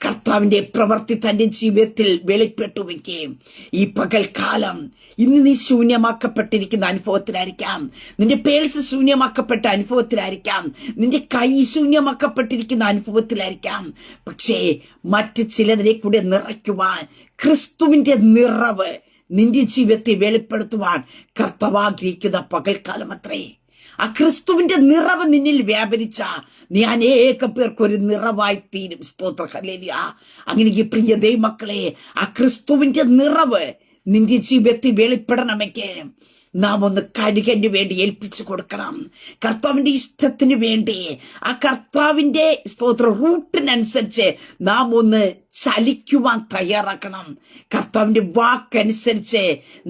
കർത്താവിന്റെ പ്രവൃത്തി തന്റെ ജീവിതത്തിൽ വെളിപ്പെട്ടുവെക്കുകയും ഈ പകൽക്കാലം ഇന്ന് നീ ശൂന്യമാക്കപ്പെട്ടിരിക്കുന്ന അനുഭവത്തിലായിരിക്കാം, നിന്റെ പേഴ്സ് ശൂന്യമാക്കപ്പെട്ട അനുഭവത്തിലായിരിക്കാം, നിന്റെ കൈ ശൂന്യമാക്കപ്പെട്ടിരിക്കുന്ന അനുഭവത്തിലായിരിക്കാം. പക്ഷേ മറ്റ് ചിലതിനെ കൂടെ നിറയ്ക്കുവാൻ ക്രിസ്തുവിന്റെ നിറവ് നിന്റെ ജീവിതത്തെ വെളിപ്പെടുത്തുവാൻ കർത്താവ് ആഗ്രഹിക്കുന്ന പകൽക്കാലം അത്രേ. ആ ക്രിസ്തുവിന്റെ നിറവ് നിന്നിൽ വ്യാപരിച്ച നീ അനേക പേർക്കൊരു നിറവായി തീരും. സ്തോത്ര. ഹല്ലേലൂയ. അങ്ങനെ ഈ പ്രിയ ദൈവമക്കളെ, ആ ക്രിസ്തുവിന്റെ നിറവ് നിന്റെ ജീവിതത്തിൽ വെളിപ്പെടണമെങ്കിൽ നാം ഒന്ന് കഴുകന് വേണ്ടി ഏൽപ്പിച്ചു കൊടുക്കണം. കർത്താവിന്റെ ഇഷ്ടത്തിന് വേണ്ടി ആ കർത്താവിന്റെ റൂട്ടിനനുസരിച്ച് നാം ഒന്ന് ചലിക്കുവാൻ തയ്യാറാക്കണം. കർത്താവിന്റെ വാക്കനുസരിച്ച്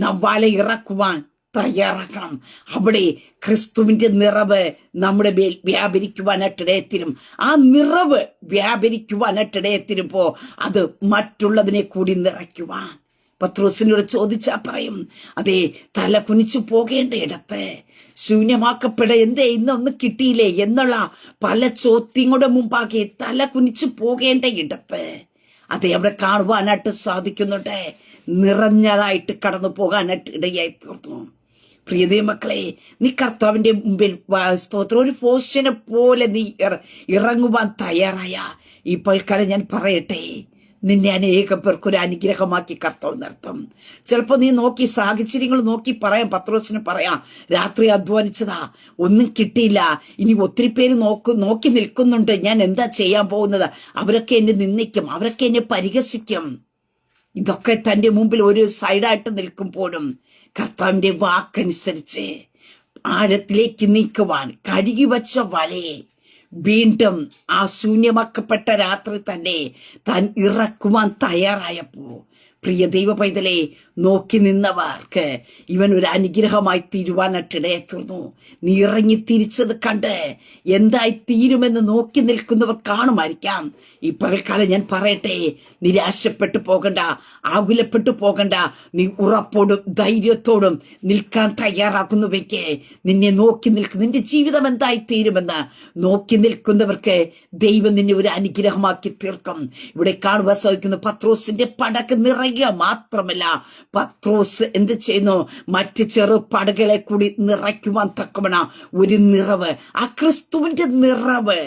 നാം വല ഇറക്കുവാൻ തയ്യാറാക്കണം. അവിടെ ക്രിസ്തുവിന്റെ നിറവ് നമ്മുടെ മേൽ വ്യാപരിക്കുവാനായിട്ടിടയത്തിരും. ആ നിറവ് വ്യാപരിക്കുവാനായിട്ടിടയത്തിരുമ്പോ അത് മറ്റുള്ളതിനെ കൂടി നിറയ്ക്കുവാൻ. പത്രോസിനോട് ചോദിച്ചാ പറയും, അതെ, തല കുനിച്ചു പോകേണ്ട ഇടത്ത് ശൂന്യമാക്കപ്പെട ഇന്നൊന്നും കിട്ടിയില്ലേ എന്നുള്ള പല ചോദ്യങ്ങളുടെ മുമ്പാകെ തല കുനിച്ചു പോകേണ്ട ഇടത്ത് അതെ അവിടെ കാണുവാനായിട്ട് സാധിക്കുന്നുണ്ട്. നിറഞ്ഞതായിട്ട് കടന്നു പോകാനായിട്ട് ഇടയായി തീർന്നു. പ്രിയതേ മക്കളെ, നീ കർത്താവിന്റെ മുമ്പിൽ ഒരു പോഷനെ പോലെ നീ ഇറങ്ങുവാൻ തയ്യാറായ ഈ പൽക്കാലം ഞാൻ പറയട്ടെ, നിന്നെ അനേകം പേർക്കൊരു അനുഗ്രഹമാക്കി കർത്താവ് നിർത്തും. ചിലപ്പോ നീ നോക്കി സാഹചര്യങ്ങൾ നോക്കി പറയാം, പത്രോസിന് പറയാം, രാത്രി അധ്വാനിച്ചതാ, ഒന്നും കിട്ടിയില്ല, ഇനി ഒത്തിരി പേര് നോക്കി നിൽക്കുന്നുണ്ട്, ഞാൻ എന്താ ചെയ്യാൻ പോകുന്നത്, അവരൊക്കെ എന്നെ നിന്ദിക്കും, അവരൊക്കെ എന്നെ പരിഹസിക്കും. ഇതൊക്കെ തന്റെ മുമ്പിൽ ഒരു സൈഡായിട്ട് നിൽക്കുമ്പോഴും കർത്താവിന്റെ വാക്കനുസരിച്ച് ആഴത്തിലേക്ക് നീക്കുവാൻ കഴുകി വച്ച വലയെ വീണ്ടും ആ ശൂന്യമാക്കപ്പെട്ട രാത്രി തന്നെ താൻ ഇറക്കുവാൻ തയ്യാറായപ്പോ, പ്രിയ ദൈവ പൈതലെ, നോക്കി നിന്നവർക്ക് ഇവൻ ഒരു അനുഗ്രഹമായി തീരുവാനായിട്ടിടയെ തീർന്നു. നീ ഇറങ്ങി തിരിച്ചത് കണ്ട് എന്തായി തീരുമെന്ന് നോക്കി നിൽക്കുന്നവർ കാണുമായിരിക്കാം. ഈ പകൽക്കാലം ഞാൻ പറയട്ടെ, നിരാശപ്പെട്ടു പോകണ്ട, ആകുലപ്പെട്ടു പോകണ്ട. നീ ഉറപ്പോടും ധൈര്യത്തോടും നിൽക്കാൻ തയ്യാറാക്കുന്നുവെക്ക് നിന്നെ നോക്കി നിന്റെ ജീവിതം എന്തായി തീരുമെന്ന് നോക്കി നിൽക്കുന്നവർക്ക് ദൈവം നിന്നെ ഒരു അനുഗ്രഹമാക്കി തീർക്കും. ഇവിടെ കാണുവാൻ സാധിക്കുന്നു, പത്രോസിന്റെ പടക്ക് നിറയുക മാത്രമല്ല, പത്രോസ് എന്ത് ചെയ്യുന്നു, മറ്റ് ചെറു പടകളെ കൂടി നിറയ്ക്കുവാൻ തക്കവണ ഒരു നിറവ്, ആ ക്രിസ്തുവിന്റെ നിറവ്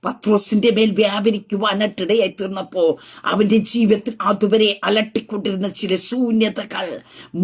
പത്രോസിന്റെ മേൽ വ്യാപരിക്കുവാനായിട്ടിടയായി തീർന്നപ്പോ അവന്റെ ജീവിതത്തിൽ അതുവരെ അലട്ടിക്കൊണ്ടിരുന്ന ചില ശൂന്യതകൾ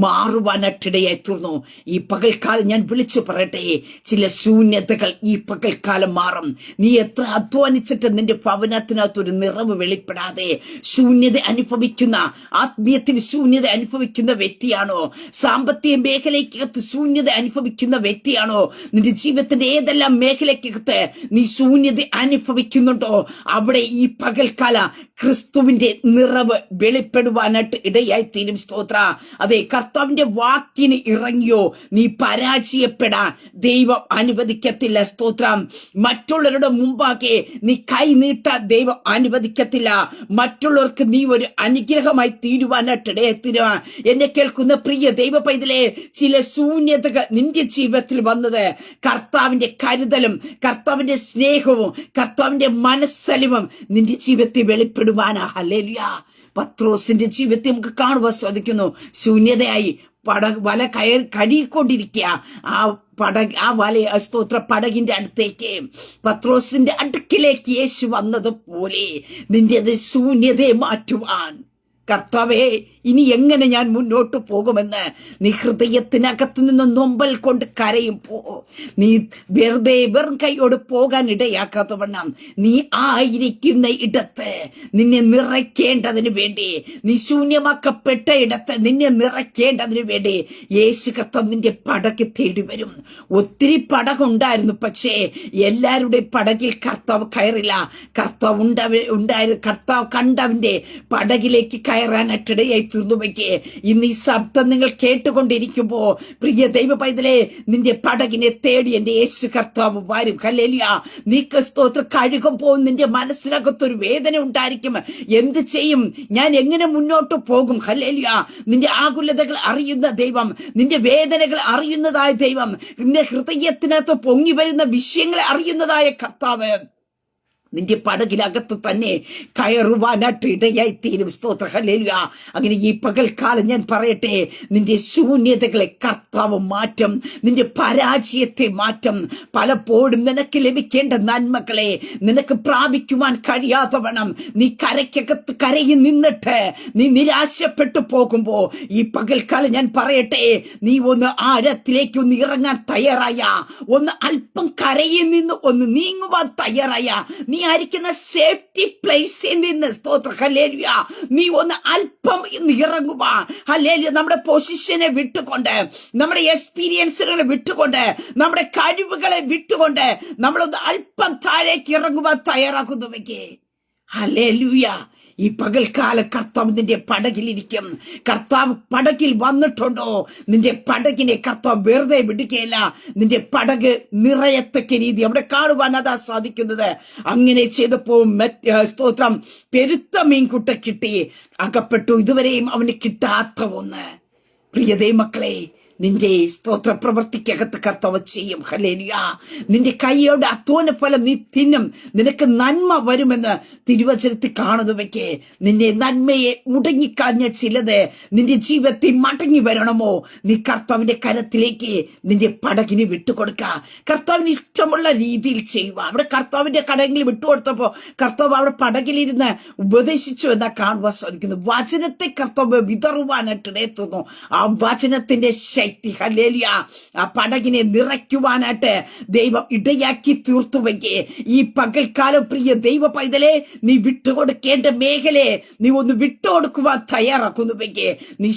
മാറുവാനായിട്ടിടയായി തീർന്നു. ഈ പകൽക്കാലം ഞാൻ വിളിച്ചു പറയട്ടെ, ചില ശൂന്യതകൾ ഈ പകൽക്കാലം മാറും. നീ എത്ര അധ്വാനിച്ചിട്ട് നിന്റെ ഭവനത്തിനകത്തൊരു നിറവ് വെളിപ്പെടാതെ ശൂന്യത അനുഭവിക്കുന്ന, ആത്മീയത്തിൽ ശൂന്യത അനുഭവിക്കുന്ന വ്യക്തിയാണോ, സാമ്പത്തിക മേഖലയ്ക്കകത്ത് ശൂന്യത അനുഭവിക്കുന്ന വ്യക്തിയാണോ, നിന്റെ ജീവിതത്തിന്റെ ഏതെല്ലാം മേഖലയ്ക്കകത്ത് നീ ശൂന്യത അനുഭവിക്കുന്നുണ്ടോ, അവിടെ ഈ പകൽക്കാല ക്രിസ്തുവിന്റെ നിറവ് വെളിപ്പെടുവാനായിട്ട് ഇടയായി തീരും. സ്തോത്ര. അതെ, കർത്താവിന്റെ വാക്കിന് ഇറങ്ങിയോ നീ പരാജയപ്പെടാൻ ദൈവം അനുവദിക്കത്തില്ല. സ്തോത്രം. മറ്റുള്ളവരുടെ മുമ്പാകെ നീ കൈ നീട്ടാൻ ദൈവം അനുവദിക്കത്തില്ല. മറ്റുള്ളവർക്ക് നീ ഒരു അനുഗ്രഹമായി തീരുവാനായിട്ട് ഇടയായി തീരുക. എന്നെ കേൾക്കുന്ന പ്രിയ ദൈവ പൈതലേ, ചില ശൂന്യതകൾ നിന്റെ ജീവിതത്തിൽ വന്നത് കർത്താവിന്റെ കരുതലും കർത്താവിന്റെ സ്നേഹവും കർത്താവിന്റെ മനസ്സലിവും നിന്റെ ജീവിതത്തിൽ വെളിപ്പെടുവാനാ. ഹല്ലേലൂയ. പത്രോസിന്റെ ജീവിതത്തെ നമുക്ക് കാണുവാൻ സാധിക്കുന്നു. ശൂന്യതയായി വല കഴുകിക്കൊണ്ടിരിക്കുക. ആ വല സ്തോത്ര പടകിന്റെ അടുത്തേക്ക്, പത്രോസിന്റെ അടുക്കിലേക്ക് യേശു വന്നതുപോലെ നിന്റെ ശൂന്യതയെ മാറ്റുവാൻ കർത്താവേ, ഇനി എങ്ങനെ ഞാൻ മുന്നോട്ട് പോകുമെന്ന് നീ ഹൃദയത്തിനകത്ത് നിന്ന് നൊമ്പൽ കൊണ്ട് കരയുമ്പോ, നീ വെറും കൈയോട് പോകാൻ ഇടയാക്കാത്ത വണ്ണം നീ ആയിരിക്കുന്ന ഇടത്ത് നിന്നെ നിറയ്ക്കേണ്ടതിന് വേണ്ടി, നീ ശൂന്യമാക്കപ്പെട്ട ഇടത്ത് നിന്നെ നിറയ്ക്കേണ്ടതിന് വേണ്ടി യേശു കർത്താവ് നിന്റെ പടക്ക് തേടി വരും. ഒത്തിരി പടകുണ്ടായിരുന്നു, പക്ഷേ എല്ലാവരുടെയും പടകിൽ കർത്താവ് കയറില്ല. കർത്താവ് കണ്ടവന്റെ പടകിലേക്ക് കയറാനായിട്ടിടയായി തീർന്നുവെക്ക്. ഇന്ന് ഈ ശബ്ദം നിങ്ങൾ കേട്ടുകൊണ്ടിരിക്കുമ്പോ പ്രിയ ദൈവ പൈതലേ, നിന്റെ പടകിനെ തേടി എന്റെ യേശു കർത്താവ് വരും. ഹല്ലേലൂയ. നീ സ്തോത്ര കഴുകുമ്പോ നിന്റെ മനസ്സിനകത്തൊരു വേദന ഉണ്ടായിരിക്കും. എന്ത് ചെയ്യും, ഞാൻ എങ്ങനെ മുന്നോട്ട് പോകും? ഹല്ലേലൂയ. നിന്റെ ആകുലതകൾ അറിയുന്ന ദൈവം, നിന്റെ വേദനകൾ അറിയുന്നതായ ദൈവം, നിന്റെ ഹൃദയത്തിനകത്ത് പൊങ്ങി വരുന്ന വിഷയങ്ങളെ അറിയുന്നതായ കർത്താവ് നിന്റെ പടകിലകത്ത് തന്നെ കയറുവാനായിട്ട് ഇടയായി തീരും. സ്തോത്ര. ഹല്ലേലൂയ. അങ്ങനെ ഈ പകൽക്കാലം ഞാൻ പറയട്ടെ, നിന്റെ ശൂന്യതകളെ കർത്താവ് മാറ്റും, നിന്റെ പരാജയത്തെ മാറ്റും. പലപ്പോഴും നിനക്ക് ലഭിക്കേണ്ട നന്മകളെ നിനക്ക് പ്രാപിക്കുവാൻ കഴിയാത്തവണ്ണം നീ കരയ്ക്കകത്ത് കരയിൽ നിന്നിട്ട് നീ നിരാശപ്പെട്ടു പോകുമ്പോ, ഈ പകൽക്കാലം ഞാൻ പറയട്ടെ, നീ ഒന്ന് ആഴത്തിലേക്ക് ഒന്ന് ഇറങ്ങാൻ തയ്യാറായ, ഒന്ന് അല്പം കരയിൽ നിന്ന് ഒന്ന് നീങ്ങുവാൻ തയ്യാറായ, നീ ആയിരിക്കുന്ന സേഫ്റ്റി പ്ലേസിൽ നിന്ന് സ്തോത്രം ഹല്ലേലൂയ നീ ഒന്ന് അല്പം ഇന്ന് ഇറങ്ങുക. ഹല്ലേലൂയ നമ്മുടെ പൊസിഷനെ വിട്ടുകൊണ്ട്, നമ്മുടെ എക്സ്പീരിയൻസുകളെ വിട്ടുകൊണ്ട്, നമ്മുടെ കഴിവുകളെ വിട്ടുകൊണ്ട് നമ്മളൊന്ന് അല്പം താഴേക്ക് ഇറങ്ങുവാൻ തയ്യാറാക്കുന്നുവെങ്കിൽ ഹല്ലേലൂയ ഈ പകൽക്കാല കർത്താവ് നിന്റെ പടകിലിരിക്കും. കർത്താവ് പടകിൽ വന്നിട്ടുണ്ടോ, നിന്റെ പടകിനെ കർത്താവ് വെറുതെ വിടുകയില്ല. നിന്റെ പടക് നിറയത്തക്ക രീതി അവിടെ കാണുവാൻ അതാ സാധിക്കുന്നത്. അങ്ങനെ ചെയ്തപ്പോ സ്തോത്രം പെരുത്ത മീൻകുട്ട കിട്ടി, അകപ്പെട്ടു. ഇതുവരെയും അവന് കിട്ടാത്ത ഒന്ന്. പ്രിയതേ മക്കളെ, നിന്റെ സ്തോത്ര പ്രവർത്തിക്കകത്ത് കർത്താവ് ചെയ്യും. ഹല്ലേലൂയ. നിന്റെ കൈയോടെ അധ്വാന ഫലം നീ തിന്നും, നിനക്ക് നന്മ വരുമെന്ന് തിരുവചനത്തിൽ കാണുന്നുവെക്ക്. നിന്റെ നന്മയെ മുടങ്ങിക്കളഞ്ഞ ചിലത് നിന്റെ ജീവിതത്തിൽ മടങ്ങി വരണമോ, നീ കർത്താവിന്റെ കരത്തിലേക്ക് നിന്റെ പടകിന് വിട്ടുകൊടുക്ക. കർത്താവിന് ഇഷ്ടമുള്ള രീതിയിൽ ചെയ്യുക. അവിടെ കർത്താവിന്റെ കടകിൽ വിട്ടുകൊടുത്തപ്പോ കർത്താവ് അവിടെ പടകിലിരുന്ന് ഉപദേശിച്ചു എന്നാ കാണുവാൻ സാധിക്കുന്നു. വചനത്തെ കർത്താവ് വിതറുവാനായിട്ട് ഇടയെത്തുന്നു. ആ വചനത്തിന്റെ ശക്തി ഹല്ലേലൂയ ആ പടകിനെ നിറയ്ക്കുവാനായിട്ട് ദൈവം ഇടയാക്കി തീർത്തുവെങ്കിൽ ഈ പകൽക്കാലം പ്രിയ ദൈവ പൈതലെ നീ വിട്ടുകൊടുക്കേണ്ട മേഖലയെ നീ ഒന്ന് വിട്ടുകൊടുക്കുവാൻ തയ്യാറാക്കുന്നുവെങ്കിൽ നീ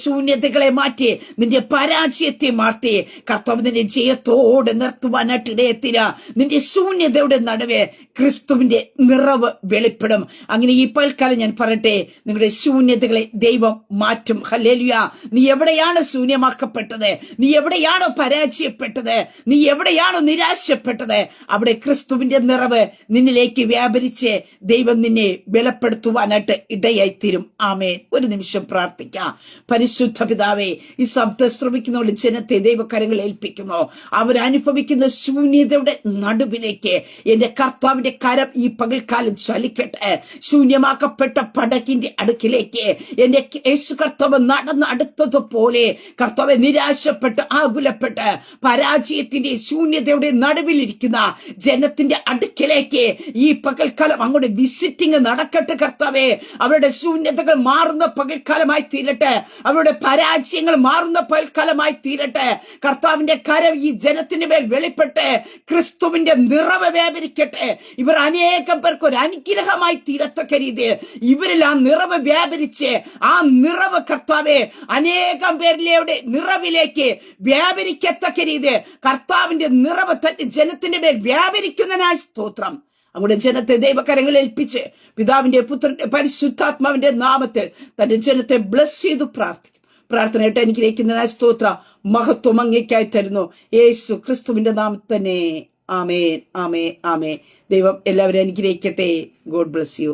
ശൂന്യതകളെ മാറ്റി, നിന്റെ പരാജയത്തെ മാറ്റി കർത്താവ് നിന്റെ ജയത്തോടെ നിർത്തുവാനായിട്ട് ഇടയെത്തിര. നിന്റെ ശൂന്യതയുടെ നടുവെ ക്രിസ്തുവിന്റെ നിറവ് വെളിപ്പെടും. അങ്ങനെ ഈ പകൽക്കാലം ഞാൻ പറയട്ടെ, നിങ്ങളുടെ ശൂന്യതകളെ ദൈവം മാറ്റും. ഹല്ലേലൂയ. നീ എവിടെയാണ് ശൂന്യമാക്കപ്പെട്ടത്, നീ എവിടെയാണോ പരാജയപ്പെട്ടത്, നീ എവിടെയാണോ നിരാശപ്പെട്ടത്, അവിടെ ക്രിസ്തുവിന്റെ നിറവ് നിന്നിലേക്ക് വ്യാപരിച്ച് ദൈവം നിന്നെ ബലപ്പെടുത്തുവാനായിട്ട് ഇടയായിത്തീരും. ആമേൻ. ഒരു നിമിഷം പ്രാർത്ഥിക്കാം. പരിശുദ്ധ പിതാവേ, ഈ ശബ്ദം ശ്രമിക്കുന്ന ജനത്തെ ദൈവകരങ്ങൾ ഏൽപ്പിക്കുന്നു. അവരനുഭവിക്കുന്ന ശൂന്യതയുടെ നടുവിലേക്ക് എന്റെ കർത്താവിന്റെ കരം ഈ പകൽക്കാലം ചലിക്കട്ടെ. ശൂന്യമാക്കപ്പെട്ട പടകിന്റെ അടുക്കിലേക്ക് എന്റെ യേശു കർത്താവ് നടന്ന് അടുത്തതുപോലെ കർത്താവെ നിരാശപ്പെട്ട് ആകുലപ്പെട്ട് പരാജയത്തിന്റെ ശൂന്യതയുടെ നടുവിലിരിക്കുന്ന ജനത്തിന്റെ അടുക്കിലേക്ക് ഈ പകൽക്കാലം അങ്ങോട്ട് വിസിറ്റിംഗ് നടക്കട്ടെ. കർത്താവെ, അവരുടെ ശൂന്യതകൾ മാറുന്ന പകൽക്കാലമായി തീരട്ടെ. അവരുടെ പരാജയങ്ങൾ മാറുന്ന പകൽക്കാലമായി തീരട്ടെ. കർത്താവിന്റെ കരം ഈ ജനത്തിന് മേൽ വെളിപ്പെട്ട് ക്രിസ്തുവിന്റെ നിറവ് വ്യാപരിക്കട്ടെ. ഇവർ അനേകം പേർക്ക് ഒരു അനുഗ്രഹമായി തീരത്തക്ക രീതി ഇവരിൽ ആ നിറവ് വ്യാപരിച്ച് ആ നിറവ് കർത്താവെ അനേകം പേരിലെ നിറവിലേക്ക് വ്യാപരിക്കത്തക്ക രീതി കർത്താവിന്റെ നിറവ് തന്റെ ജനത്തിന്റെ മേൽ വ്യാപരിക്കുന്നതിനായി സ്തോത്രം. അങ്ങോട്ട് ജനത്തെ ദൈവകരങ്ങളിൽ ഏൽപ്പിച്ച് പിതാവിന്റെ പുത്രന്റെ പരിശുദ്ധാത്മാവിന്റെ നാമത്തിൽ തന്റെ ജനത്തെ ബ്ലസ് ചെയ്തു പ്രാർത്ഥിക്കുന്നു. പ്രാർത്ഥനയായിട്ട് അനുഗ്രഹിക്കുന്നതിനായി സ്തോത്രം. മഹത്വം അങ്ങേക്കായി തരുന്നു യേശു ക്രിസ്തുവിന്റെ നാമത്തിൽ തന്നെ. ആമേൻ, ആമേൻ, ആമേൻ. ദൈവം എല്ലാവരെയും അനുഗ്രഹിക്കട്ടെ. God bless you.